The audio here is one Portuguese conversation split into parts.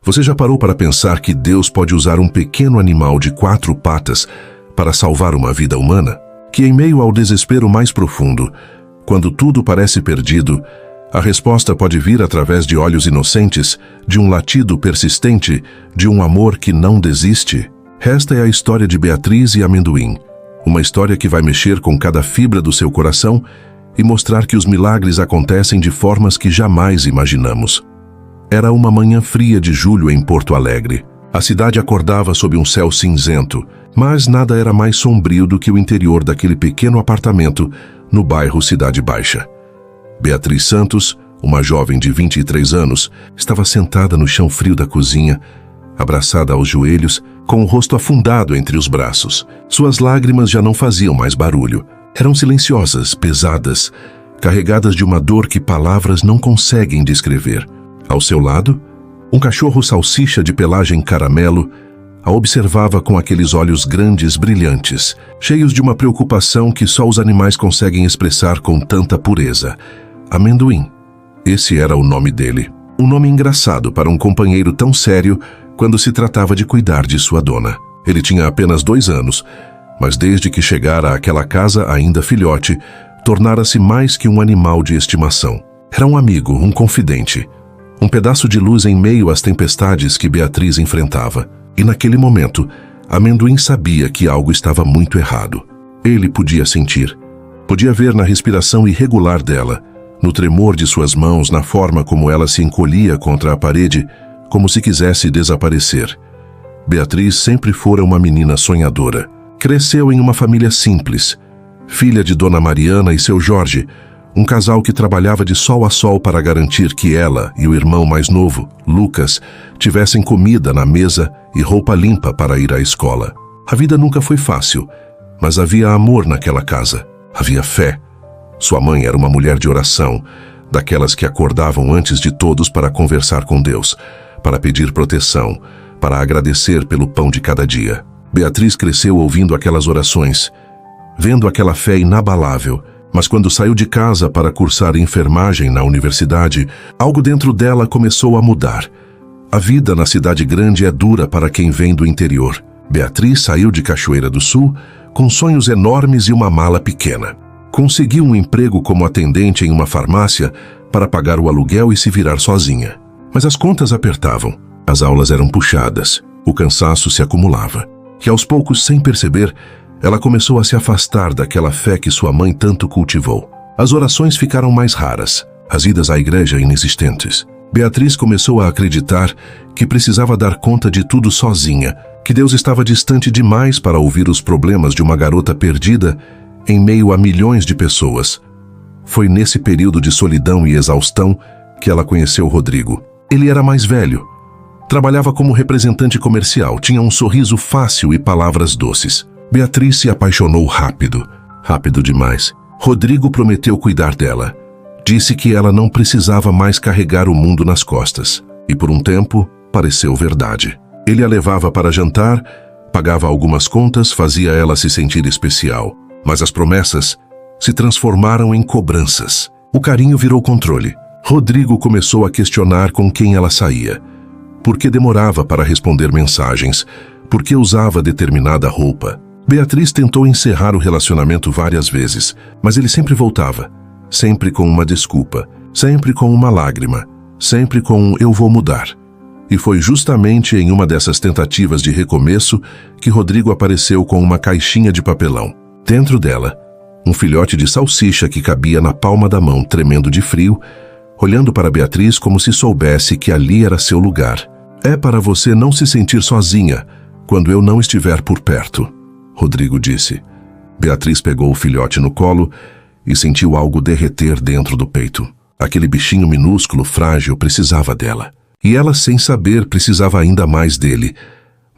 Você já parou para pensar que Deus pode usar um pequeno animal de 4 patas para salvar uma vida humana? Que em meio ao desespero mais profundo, quando tudo parece perdido, a resposta pode vir através de olhos inocentes, de um latido persistente, de um amor que não desiste? Esta é a história de Beatriz e Amendoim. Uma história que vai mexer com cada fibra do seu coração e mostrar que os milagres acontecem de formas que jamais imaginamos. Era uma manhã fria de julho em Porto Alegre. A cidade acordava sob um céu cinzento, mas nada era mais sombrio do que o interior daquele pequeno apartamento no bairro Cidade Baixa. Beatriz Santos, uma jovem de 23 anos, estava sentada no chão frio da cozinha, abraçada aos joelhos, com o rosto afundado entre os braços. Suas lágrimas já não faziam mais barulho. Eram silenciosas, pesadas, carregadas de uma dor que palavras não conseguem descrever. Ao seu lado, um cachorro salsicha de pelagem caramelo a observava com aqueles olhos grandes, brilhantes, cheios de uma preocupação que só os animais conseguem expressar com tanta pureza. Amendoim. Esse era o nome dele. Um nome engraçado para um companheiro tão sério quando se tratava de cuidar de sua dona. Ele tinha apenas 2 anos, mas desde que chegara àquela casa ainda filhote, tornara-se mais que um animal de estimação. Era um amigo, um confidente, um pedaço de luz em meio às tempestades que Beatriz enfrentava. E naquele momento, Amendoim sabia que algo estava muito errado. Ele podia sentir. Podia ver na respiração irregular dela, no tremor de suas mãos, na forma como ela se encolhia contra a parede, como se quisesse desaparecer. Beatriz sempre fora uma menina sonhadora. Cresceu em uma família simples, filha de Dona Mariana e seu Jorge, um casal que trabalhava de sol a sol para garantir que ela e o irmão mais novo, Lucas, tivessem comida na mesa e roupa limpa para ir à escola. A vida nunca foi fácil, mas havia amor naquela casa, havia fé. Sua mãe era uma mulher de oração, daquelas que acordavam antes de todos para conversar com Deus, para pedir proteção, para agradecer pelo pão de cada dia. Beatriz cresceu ouvindo aquelas orações, vendo aquela fé inabalável. Mas quando saiu de casa para cursar enfermagem na universidade, algo dentro dela começou a mudar. A vida na cidade grande é dura para quem vem do interior. Beatriz saiu de Cachoeira do Sul com sonhos enormes e uma mala pequena. Conseguiu um emprego como atendente em uma farmácia para pagar o aluguel e se virar sozinha. Mas as contas apertavam, as aulas eram puxadas, o cansaço se acumulava. E aos poucos, sem perceber, ela começou a se afastar daquela fé que sua mãe tanto cultivou. As orações ficaram mais raras, as idas à igreja inexistentes. Beatriz começou a acreditar que precisava dar conta de tudo sozinha, que Deus estava distante demais para ouvir os problemas de uma garota perdida em meio a milhões de pessoas. Foi nesse período de solidão e exaustão que ela conheceu Rodrigo. Ele era mais velho. Trabalhava como representante comercial, tinha um sorriso fácil e palavras doces. Beatriz se apaixonou rápido, rápido demais. Rodrigo prometeu cuidar dela. Disse que ela não precisava mais carregar o mundo nas costas. E por um tempo, pareceu verdade. Ele a levava para jantar, pagava algumas contas, fazia ela se sentir especial. Mas as promessas se transformaram em cobranças. O carinho virou controle. Rodrigo começou a questionar com quem ela saía. Por que demorava para responder mensagens? Por que usava determinada roupa? Beatriz tentou encerrar o relacionamento várias vezes, mas ele sempre voltava, sempre com uma desculpa, sempre com uma lágrima, sempre com um "eu vou mudar". E foi justamente em uma dessas tentativas de recomeço que Rodrigo apareceu com uma caixinha de papelão. Dentro dela, um filhote de salsicha que cabia na palma da mão, tremendo de frio, olhando para Beatriz como se soubesse que ali era seu lugar. "É para você não se sentir sozinha quando eu não estiver por perto", Rodrigo disse. Beatriz pegou o filhote no colo e sentiu algo derreter dentro do peito. Aquele bichinho minúsculo, frágil, precisava dela. E ela, sem saber, precisava ainda mais dele.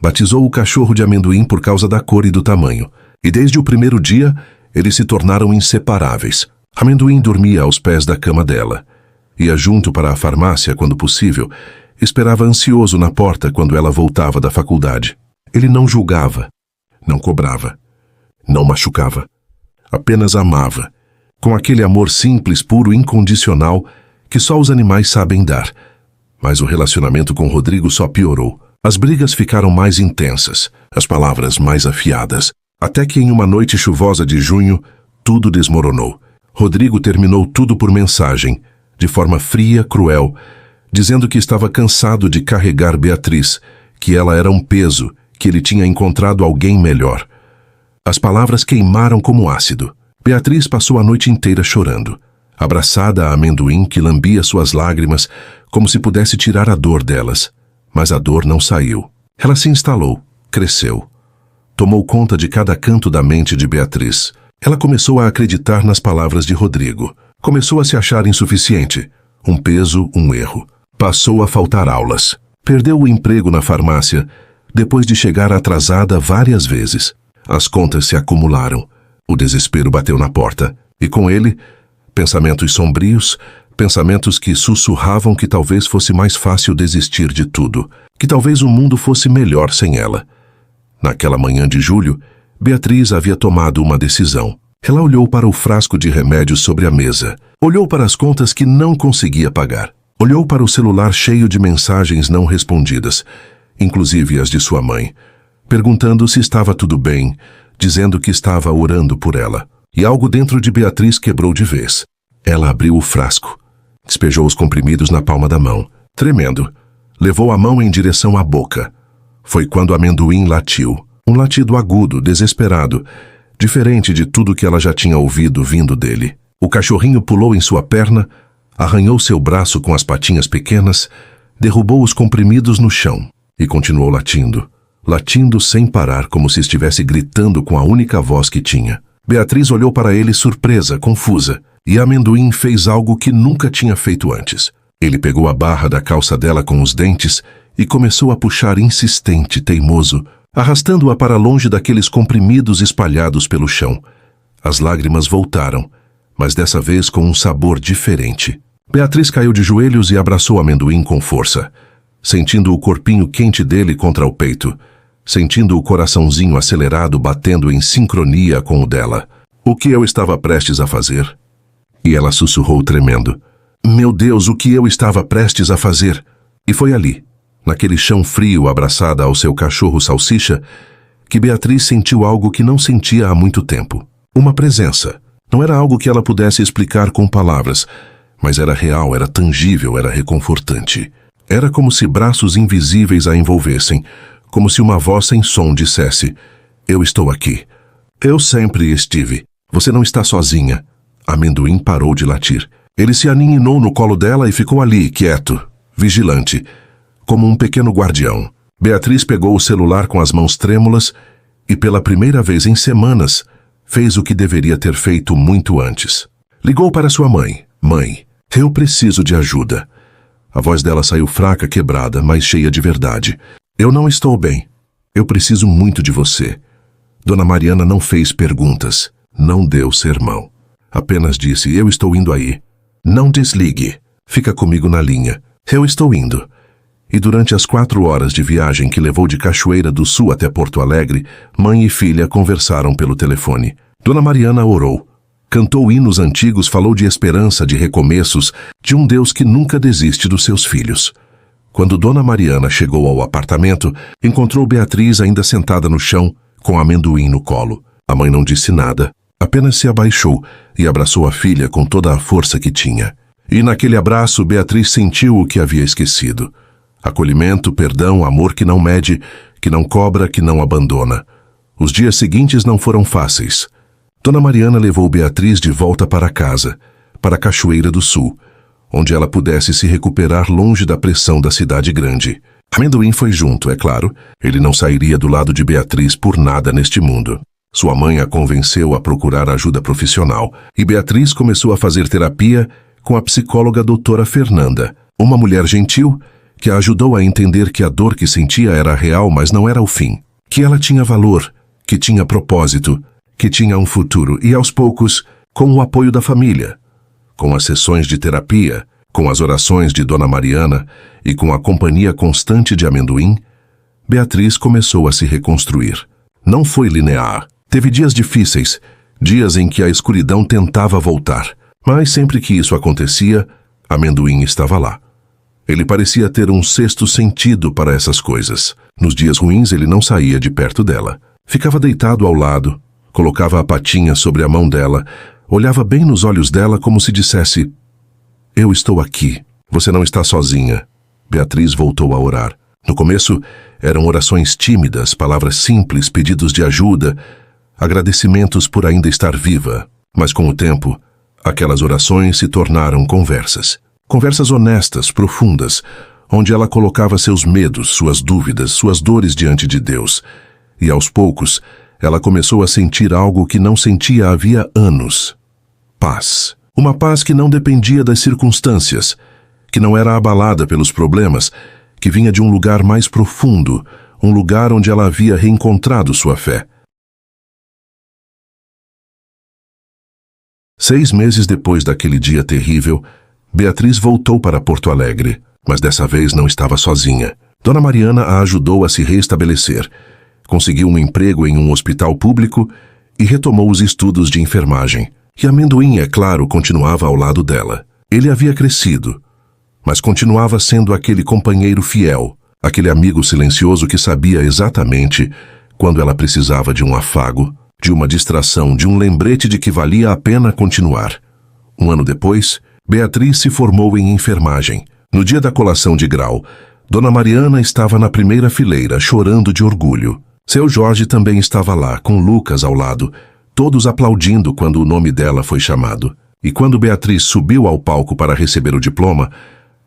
Batizou o cachorro de Amendoim por causa da cor e do tamanho. E desde o primeiro dia, eles se tornaram inseparáveis. Amendoim dormia aos pés da cama dela. Ia junto para a farmácia quando possível. Esperava ansioso na porta quando ela voltava da faculdade. Ele não julgava, não cobrava, não machucava. Apenas amava, com aquele amor simples, puro, incondicional que só os animais sabem dar. Mas o relacionamento com Rodrigo só piorou. As brigas ficaram mais intensas, as palavras mais afiadas, até que em uma noite chuvosa de junho, tudo desmoronou. Rodrigo terminou tudo por mensagem, de forma fria, cruel, dizendo que estava cansado de carregar Beatriz, que ela era um peso, que ele tinha encontrado alguém melhor. As palavras queimaram como ácido. Beatriz passou a noite inteira chorando, abraçada a Amendoim, que lambia suas lágrimas como se pudesse tirar a dor delas. Mas a dor não saiu. Ela se instalou, cresceu. Tomou conta de cada canto da mente de Beatriz. Ela começou a acreditar nas palavras de Rodrigo. Começou a se achar insuficiente. Um peso, um erro. Passou a faltar aulas. Perdeu o emprego na farmácia, depois de chegar atrasada várias vezes. As contas se acumularam. O desespero bateu na porta. E com ele, pensamentos sombrios, pensamentos que sussurravam que talvez fosse mais fácil desistir de tudo, que talvez o mundo fosse melhor sem ela. Naquela manhã de julho, Beatriz havia tomado uma decisão. Ela olhou para o frasco de remédios sobre a mesa. Olhou para as contas que não conseguia pagar. Olhou para o celular cheio de mensagens não respondidas, inclusive as de sua mãe, perguntando se estava tudo bem, dizendo que estava orando por ela. E algo dentro de Beatriz quebrou de vez. Ela abriu o frasco. Despejou os comprimidos na palma da mão. Tremendo, levou a mão em direção à boca. Foi quando Amendoim latiu. Um latido agudo, desesperado, diferente de tudo que ela já tinha ouvido vindo dele. O cachorrinho pulou em sua perna, arranhou seu braço com as patinhas pequenas, derrubou os comprimidos no chão e continuou latindo. Latindo sem parar, como se estivesse gritando com a única voz que tinha. Beatriz olhou para ele surpresa, confusa, e Amendoim fez algo que nunca tinha feito antes. Ele pegou a barra da calça dela com os dentes e começou a puxar insistente, teimoso, arrastando-a para longe daqueles comprimidos espalhados pelo chão. As lágrimas voltaram, mas dessa vez com um sabor diferente. Beatriz caiu de joelhos e abraçou Amendoim com força, sentindo o corpinho quente dele contra o peito, sentindo o coraçãozinho acelerado batendo em sincronia com o dela. O que eu estava prestes a fazer? E ela sussurrou tremendo. Meu Deus, o que eu estava prestes a fazer? E foi ali, naquele chão frio abraçada ao seu cachorro Salsicha, que Beatriz sentiu algo que não sentia há muito tempo. Uma presença. Não era algo que ela pudesse explicar com palavras, mas era real, era tangível, era reconfortante. Era como se braços invisíveis a envolvessem, como se uma voz sem som dissesse: eu estou aqui. Eu sempre estive. Você não está sozinha. Amendoim parou de latir. Ele se aninhinou no colo dela e ficou ali, quieto, vigilante, como um pequeno guardião. Beatriz pegou o celular com as mãos trêmulas e, pela primeira vez em semanas, fez o que deveria ter feito muito antes. Ligou para sua mãe. Mãe, eu preciso de ajuda. A voz dela saiu fraca, quebrada, mas cheia de verdade. Eu não estou bem. Eu preciso muito de você. Dona Mariana não fez perguntas. Não deu sermão. Apenas disse: eu estou indo aí. Não desligue. Fica comigo na linha. Eu estou indo. E durante as 4 horas de viagem que levou de Cachoeira do Sul até Porto Alegre, mãe e filha conversaram pelo telefone. Dona Mariana orou. Cantou hinos antigos, falou de esperança, de recomeços, de um Deus que nunca desiste dos seus filhos. Quando Dona Mariana chegou ao apartamento, encontrou Beatriz ainda sentada no chão, com Amendoim no colo. A mãe não disse nada, apenas se abaixou e abraçou a filha com toda a força que tinha. E naquele abraço, Beatriz sentiu o que havia esquecido. Acolhimento, perdão, amor que não mede, que não cobra, que não abandona. Os dias seguintes não foram fáceis. Dona Mariana levou Beatriz de volta para casa, para Cachoeira do Sul, onde ela pudesse se recuperar longe da pressão da cidade grande. Amendoim foi junto, é claro. Ele não sairia do lado de Beatriz por nada neste mundo. Sua mãe a convenceu a procurar ajuda profissional, e Beatriz começou a fazer terapia com a psicóloga doutora Fernanda, uma mulher gentil que a ajudou a entender que a dor que sentia era real, mas não era o fim. Que ela tinha valor, que tinha propósito, que tinha um futuro, e aos poucos, com o apoio da família, com as sessões de terapia, com as orações de Dona Mariana e com a companhia constante de Amendoim, Beatriz começou a se reconstruir. Não foi linear. Teve dias difíceis, dias em que a escuridão tentava voltar, mas sempre que isso acontecia, Amendoim estava lá. Ele parecia ter um sexto sentido para essas coisas. Nos dias ruins, ele não saía de perto dela. Ficava deitado ao lado, colocava a patinha sobre a mão dela, olhava bem nos olhos dela como se dissesse: eu estou aqui, você não está sozinha. Beatriz voltou a orar. No começo, eram orações tímidas, palavras simples, pedidos de ajuda, agradecimentos por ainda estar viva. Mas com o tempo, aquelas orações se tornaram conversas. Conversas honestas, profundas, onde ela colocava seus medos, suas dúvidas, suas dores diante de Deus. E aos poucos, ela começou a sentir algo que não sentia havia anos. Paz. Uma paz que não dependia das circunstâncias, que não era abalada pelos problemas, que vinha de um lugar mais profundo, um lugar onde ela havia reencontrado sua fé. 6 meses depois daquele dia terrível, Beatriz voltou para Porto Alegre, mas dessa vez não estava sozinha. Dona Mariana a ajudou a se reestabelecer. Conseguiu um emprego em um hospital público e retomou os estudos de enfermagem. E Amendoim, é claro, continuava ao lado dela. Ele havia crescido, mas continuava sendo aquele companheiro fiel, aquele amigo silencioso que sabia exatamente quando ela precisava de um afago, de uma distração, de um lembrete de que valia a pena continuar. 1 ano depois, Beatriz se formou em enfermagem. No dia da colação de grau, Dona Mariana estava na primeira fileira, chorando de orgulho. Seu Jorge também estava lá, com Lucas ao lado, todos aplaudindo quando o nome dela foi chamado. E quando Beatriz subiu ao palco para receber o diploma,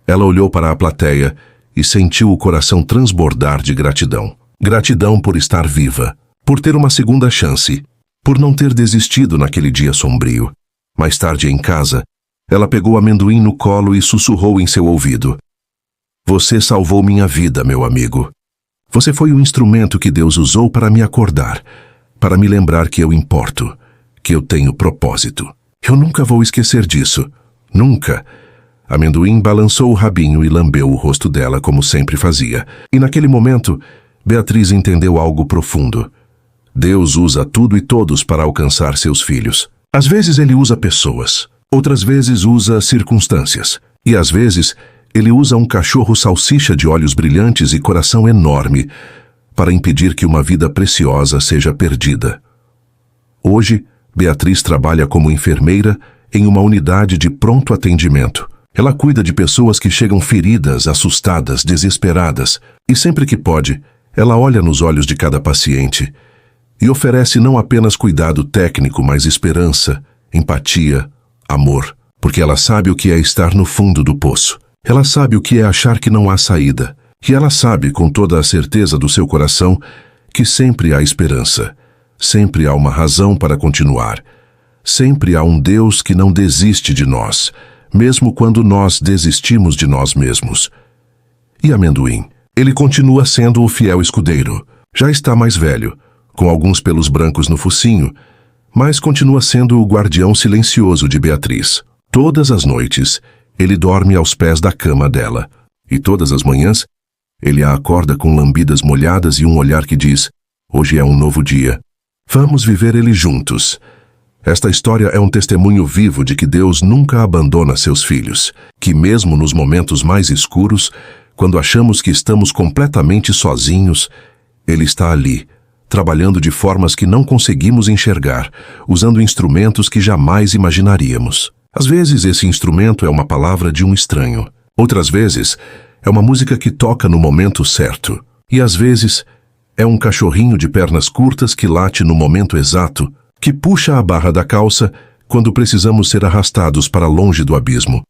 ela olhou para a plateia e sentiu o coração transbordar de gratidão. Gratidão por estar viva, por ter uma segunda chance, por não ter desistido naquele dia sombrio. Mais tarde em casa, ela pegou Amendoim no colo e sussurrou em seu ouvido: você salvou minha vida, meu amigo. Você foi o instrumento que Deus usou para me acordar, para me lembrar que eu importo, que eu tenho propósito. Eu nunca vou esquecer disso. Nunca. Amendoim balançou o rabinho e lambeu o rosto dela como sempre fazia. E naquele momento, Beatriz entendeu algo profundo. Deus usa tudo e todos para alcançar seus filhos. Às vezes ele usa pessoas, outras vezes usa circunstâncias. E às vezes ele usa um cachorro salsicha de olhos brilhantes e coração enorme para impedir que uma vida preciosa seja perdida. Hoje, Beatriz trabalha como enfermeira em uma unidade de pronto atendimento. Ela cuida de pessoas que chegam feridas, assustadas, desesperadas. E sempre que pode, ela olha nos olhos de cada paciente e oferece não apenas cuidado técnico, mas esperança, empatia, amor. Porque ela sabe o que é estar no fundo do poço. Ela sabe o que é achar que não há saída. E ela sabe, com toda a certeza do seu coração, que sempre há esperança. Sempre há uma razão para continuar. Sempre há um Deus que não desiste de nós, mesmo quando nós desistimos de nós mesmos. E Amendoim? Ele continua sendo o fiel escudeiro. Já está mais velho, com alguns pelos brancos no focinho, mas continua sendo o guardião silencioso de Beatriz. Todas as noites, ele dorme aos pés da cama dela. E todas as manhãs, ele a acorda com lambidas molhadas e um olhar que diz: hoje é um novo dia. Vamos viver ele juntos. Esta história é um testemunho vivo de que Deus nunca abandona seus filhos, que mesmo nos momentos mais escuros, quando achamos que estamos completamente sozinhos, Ele está ali, trabalhando de formas que não conseguimos enxergar, usando instrumentos que jamais imaginaríamos. Às vezes esse instrumento é uma palavra de um estranho. Outras vezes é uma música que toca no momento certo. E às vezes é um cachorrinho de pernas curtas que late no momento exato, que puxa a barra da calça quando precisamos ser arrastados para longe do abismo.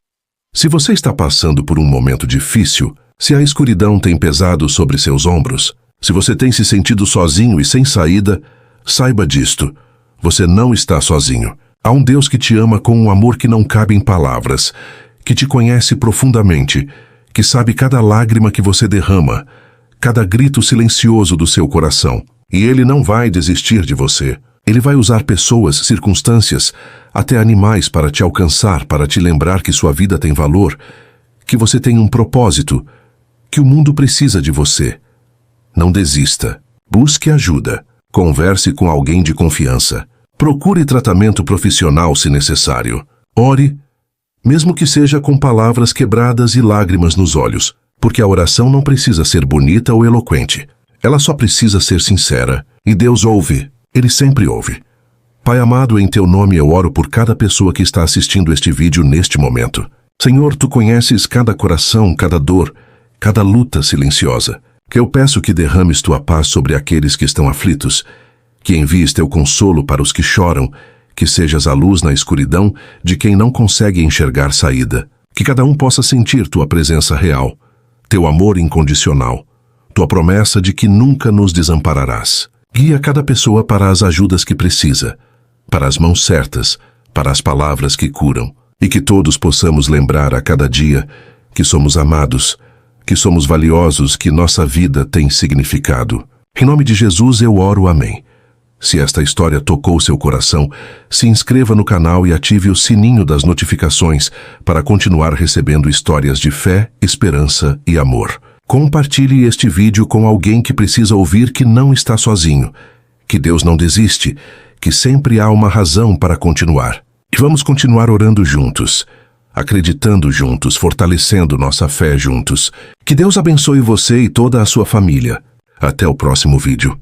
Se você está passando por um momento difícil, se a escuridão tem pesado sobre seus ombros, se você tem se sentido sozinho e sem saída, saiba disto: você não está sozinho. Há um Deus que te ama com um amor que não cabe em palavras, que te conhece profundamente, que sabe cada lágrima que você derrama, cada grito silencioso do seu coração. E Ele não vai desistir de você. Ele vai usar pessoas, circunstâncias, até animais para te alcançar, para te lembrar que sua vida tem valor, que você tem um propósito, que o mundo precisa de você. Não desista. Busque ajuda. Converse com alguém de confiança. Procure tratamento profissional se necessário. Ore mesmo que seja com palavras quebradas e lágrimas nos olhos, porque a oração não precisa ser bonita ou eloquente. Ela só precisa ser sincera. E Deus ouve. Ele sempre ouve. Pai amado, em teu nome eu oro por cada pessoa que está assistindo este vídeo neste momento. Senhor, tu conheces cada coração, cada dor, cada luta silenciosa. Que eu peço que derrames tua paz sobre aqueles que estão aflitos, que envies teu consolo para os que choram, que sejas a luz na escuridão de quem não consegue enxergar saída. Que cada um possa sentir tua presença real, teu amor incondicional, tua promessa de que nunca nos desampararás. Guia cada pessoa para as ajudas que precisa, para as mãos certas, para as palavras que curam, e que todos possamos lembrar a cada dia que somos amados, que somos valiosos, que nossa vida tem significado. Em nome de Jesus eu oro, amém. Se esta história tocou seu coração, se inscreva no canal e ative o sininho das notificações para continuar recebendo histórias de fé, esperança e amor. Compartilhe este vídeo com alguém que precisa ouvir que não está sozinho, que Deus não desiste, que sempre há uma razão para continuar. E vamos continuar orando juntos, acreditando juntos, fortalecendo nossa fé juntos. Que Deus abençoe você e toda a sua família. Até o próximo vídeo.